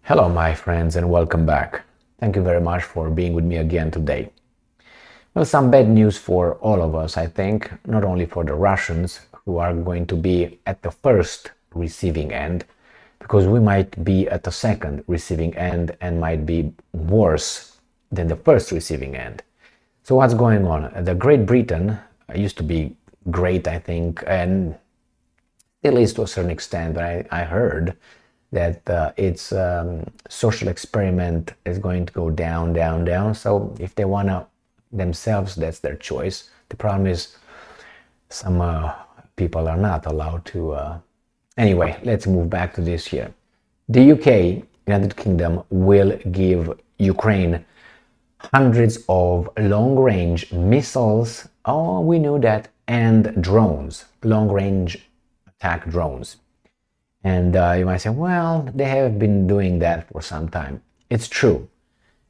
Hello, my friends, and welcome back. Thank you very much for being with me again today. Well, some bad news for all of us, I think, not only for the Russians, who are going to be at the first receiving end, because we might be at the second receiving end and might be worse than the first receiving end. So what's going on? The Great Britain used to be great, I think, and still is to a certain extent, but I heard that its social experiment is going to go down, down, down. So if they want to themselves, that's their choice. The problem is some people are not allowed to. Anyway, let's move back to this here. The UK, United Kingdom, will give Ukraine hundreds of long-range missiles. Oh, we knew that. And drones, long-range attack drones. And you might say, well, they have been doing that for some time. It's true.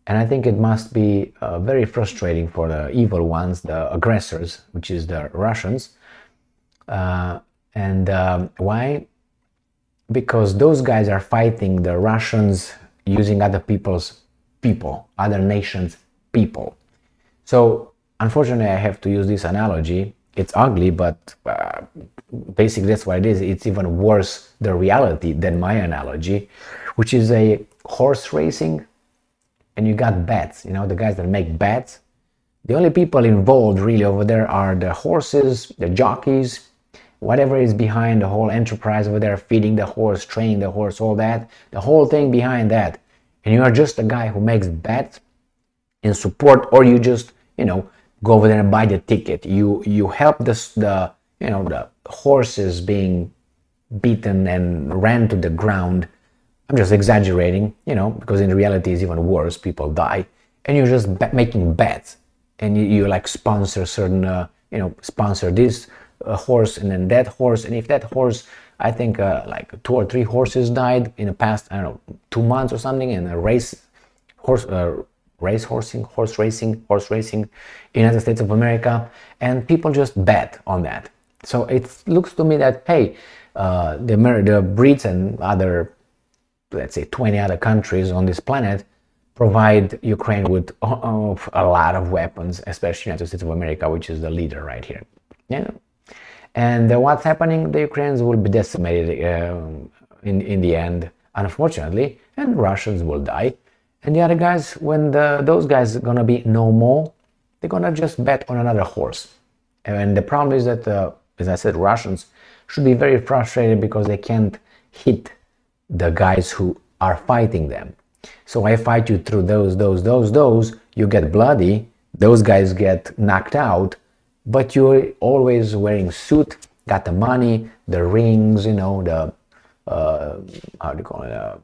And I think it must be very frustrating for the evil ones, the aggressors, which is the Russians. Why? Because those guys are fighting the Russians using other people's people, other nations' people. So, unfortunately, I have to use this analogy. It's ugly, but basically that's what it is. It's even worse, the reality, than my analogy, which is a horse racing, and you got bets, you know, the guys that make bets. The only people involved really over there are the horses, the jockeys, whatever is behind the whole enterprise over there, feeding the horse, training the horse, all that, the whole thing behind that. And you are just a guy who makes bets in support, or you just, you know, go over there and buy the ticket. You help the horses being beaten and ran to the ground. I'm just exaggerating, you know, because in reality it's even worse. People die, and you're just making bets, and you like sponsor certain, sponsor this horse and then that horse, and if that horse, I think like 2 or 3 horses died in the past, I don't know, 2 months or something, in a race, horse racing in United States of America, and people just bet on that. So it looks to me that, hey, the Brits and other, let's say 20 other countries on this planet provide Ukraine with a lot of weapons, especially United States of America, which is the leader right here. Yeah. And what's happening? The Ukrainians will be decimated in the end, unfortunately, and Russians will die. And the other guys, when those guys are gonna be no more, they're gonna just bet on another horse. And the problem is that, as I said, Russians should be very frustrated because they can't hit the guys who are fighting them. So I fight you through those, you get bloody, those guys get knocked out, but you're always wearing suit, got the money, the rings, you know, the, how do you call it,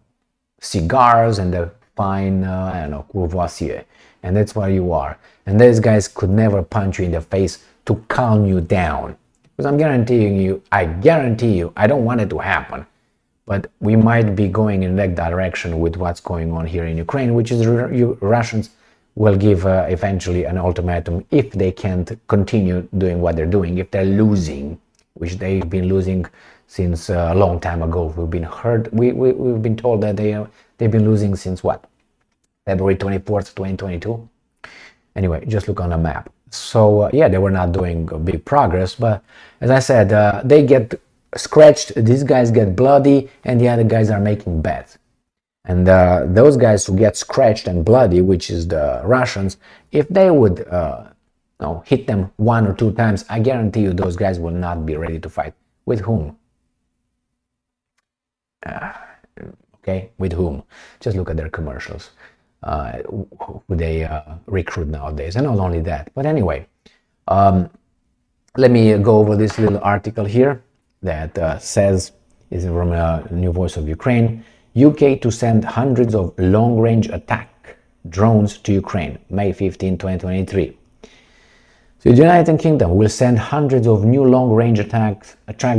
cigars and the fine, I don't know, courvoisier, and that's where you are. And those guys could never punch you in the face to calm you down, because I guarantee you, I don't want it to happen, but we might be going in that direction with what's going on here in Ukraine, which is Russians will give eventually an ultimatum if they can't continue doing what they're doing, if they're losing, which they've been losing since a long time ago. We've been heard, we've been told that they've been losing since what? February 24th, 2022. Anyway, just look on the map. So yeah, they were not doing big progress, but as I said, they get scratched, these guys get bloody, and the other guys are making bets. And those guys who get scratched and bloody, which is the Russians, if they would hit them 1 or 2 times, I guarantee you those guys will not be ready to fight. With whom? Okay, with whom? Just look at their commercials, who they recruit nowadays, and not only that. But anyway, let me go over this little article here that says, is from New Voice of Ukraine, UK to send hundreds of long-range attack drones to Ukraine, May 15, 2023. So the United Kingdom will send hundreds of new long-range attack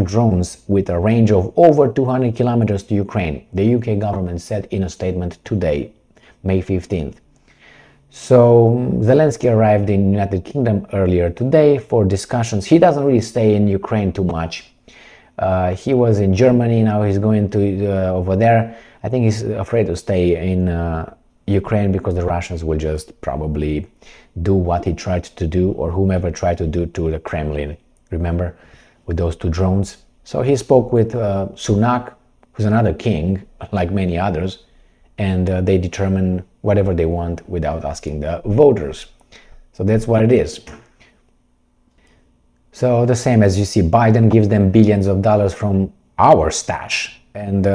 drones with a range of over 200 kilometers to Ukraine, the UK government said in a statement today, May 15th. So Zelensky arrived in United Kingdom earlier today for discussions. He doesn't really stay in Ukraine too much. He was in Germany, now he's going to over there. I think he's afraid to stay in Ukraine because the Russians will just probably do what he tried to do, or whomever tried to do to the Kremlin. Remember, with those 2 drones? So he spoke with Sunak, who's another king, like many others, and they determine whatever they want without asking the voters. So that's what it is. So the same as you see, Biden gives them billions of dollars from our stash, and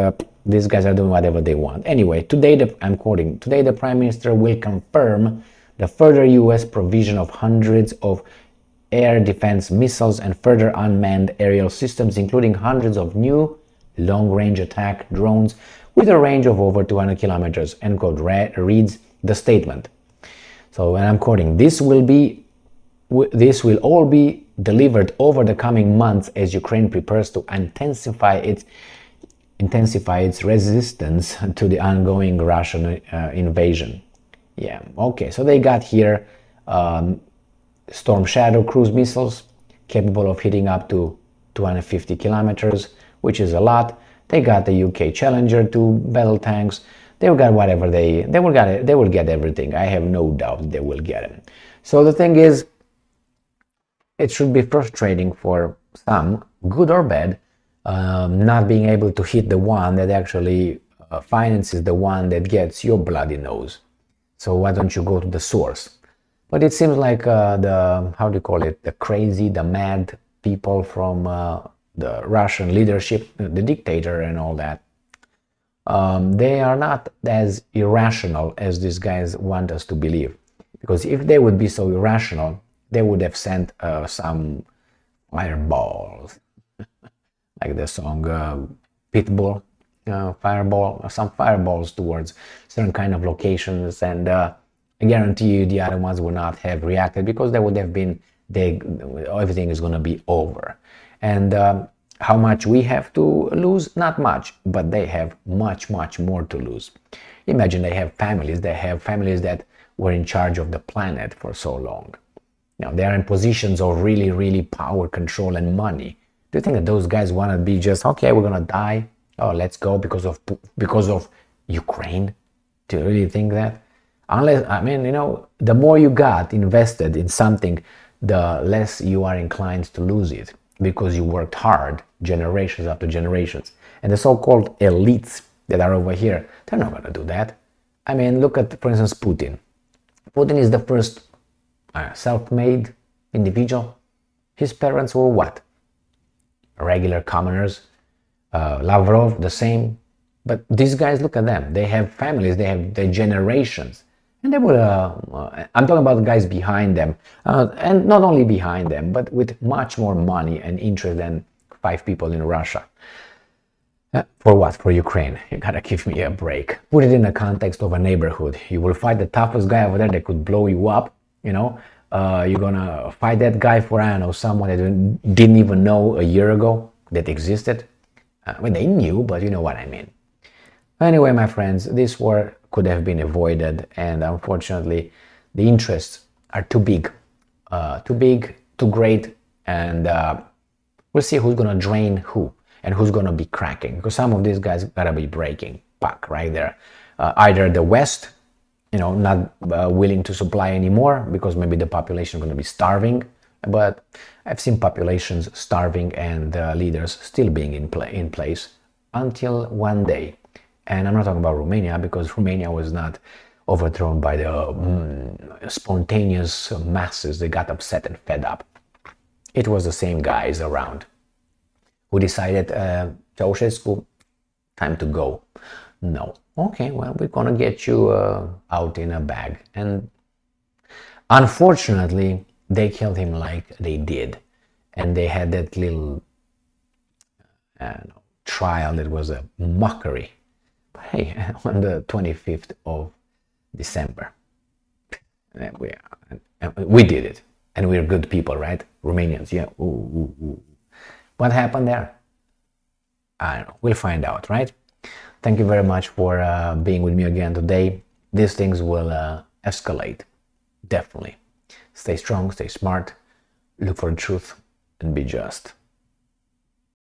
these guys are doing whatever they want. Anyway, today, I'm quoting, today the Prime Minister will confirm the further US provision of hundreds of air defense missiles and further unmanned aerial systems, including hundreds of new long-range attack drones with a range of over 200 kilometers, end quote, reads the statement. So, and I'm quoting, this will all be delivered over the coming months as Ukraine prepares to intensify its resistance to the ongoing Russian invasion. Yeah, okay, so they got here Storm Shadow cruise missiles capable of hitting up to 250 kilometers, which is a lot. They got the UK Challenger 2 battle tanks. They got whatever they will get everything. I have no doubt they will get it. So the thing is, it should be frustrating for some, good or bad, not being able to hit the one that actually finances the one that gets your bloody nose. So why don't you go to the source? But it seems like the, how do you call it, the crazy, the mad people from the Russian leadership, the dictator and all that, they are not as irrational as these guys want us to believe. Because if they would be so irrational, they would have sent some fireballs, like the song Pitbull, fireball, some fireballs towards certain kind of locations, and I guarantee you the other ones would not have reacted, because they would have been, everything is going to be over. And how much we have to lose? Not much, but they have much, much more to lose. Imagine they have families that were in charge of the planet for so long. Now they are in positions of really, really power, control, and money. Do you think that those guys want to be just, okay, we're gonna die, oh, let's go because of Ukraine? Do you really think that? Unless, I mean, you know, the more you got invested in something, the less you are inclined to lose it, because you worked hard generations after generations. And the so-called elites that are over here, they're not gonna do that. I mean, look at, for instance, Putin. Putin is the first self-made individual. His parents were what? Regular commoners. Lavrov, the same. But these guys, look at them. They have families, they have their generations. And they will, I'm talking about the guys behind them. And not only behind them, but with much more money and interest than 5 people in Russia. For what? For Ukraine. You gotta give me a break. Put it in the context of a neighborhood. You will fight the toughest guy over there that could blow you up, you know. You're gonna fight that guy for, I don't know, someone that didn't even know a year ago that existed. Well, they knew, but you know what I mean. Anyway, my friends, this war could have been avoided, and unfortunately, the interests are too big, too great, and we'll see who's gonna drain who and who's gonna be cracking, because some of these guys gotta be breaking back right there. Either the West, you know, not willing to supply anymore because maybe the population is going to be starving. But I've seen populations starving and leaders still being in place until one day. And I'm not talking about Romania, because Romania was not overthrown by the spontaneous masses that got upset and fed up. It was the same guys around who decided, Ceausescu, time to go. No. Okay, well, we're gonna get you out in a bag. And unfortunately, they killed him like they did. And they had that little trial that was a mockery. But hey, on the 25th of December, we did it. And we're good people, right? Romanians, yeah. Ooh, ooh, ooh. What happened there? I don't know. We'll find out, right? Thank you very much for being with me again today. These things will escalate, definitely. Stay strong, stay smart, look for the truth, and be just.